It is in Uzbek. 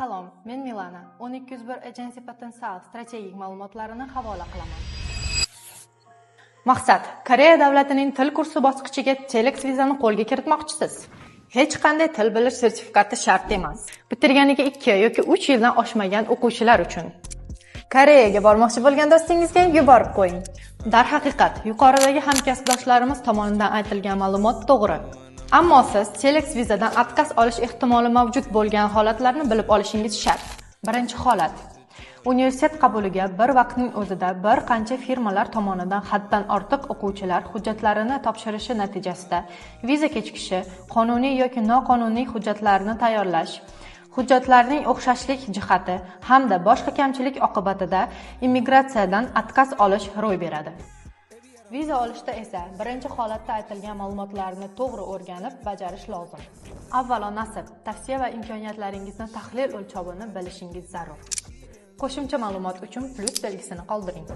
Salom, men Milana. 1201 Agency Potensial strategik ma'lumotlarini havola qilaman. Maqsad: Koreya davlatining til kursi bosqichiga Telex vizani qo'lga kiritmoqchisiz. Hech qanday til bilish sertifikati shart emas. Bitirganiga 2 yoki 3 yildan oshmagan o'quvchilar uchun. Koreyaga bormoqchi bo'lgan do'stingizga yuborib qo'ying. Darhaqiqat, yuqoridagi hamkasbdoshlarimiz tomonidan aytilgan ma'lumot to'g'ri. Ammo siz Telex vizadan отказ olish ehtimoli mavjud bo'lgan holatlarni bilib olishingiz shart. Birinchi holat: universitet qabuliga bir vaqtning o'zida bir qancha firmalar tomonidan haddan ortiq o'quvchilar hujjatlarini topshirishi natijasida viza kechikishi, qonuniy yoki noqonuniy hujjatlarni tayyorlash, hujjatlarning o'xshashlik jihati hamda boshqa kamchilik oqibatida immigratsiyadan отказ olish ro'y beradi. Viza olishda esa birinchi holatda aytilgan ma'lumotlarni to'g'ri o'rganib, bajarish lozim. Avvalo nasib, tavsiya va imkoniyatlaringizni tahlil o'lchovini bilishingiz zarur. Qo'shimcha ma'lumot uchun plus belgisini qoldiring.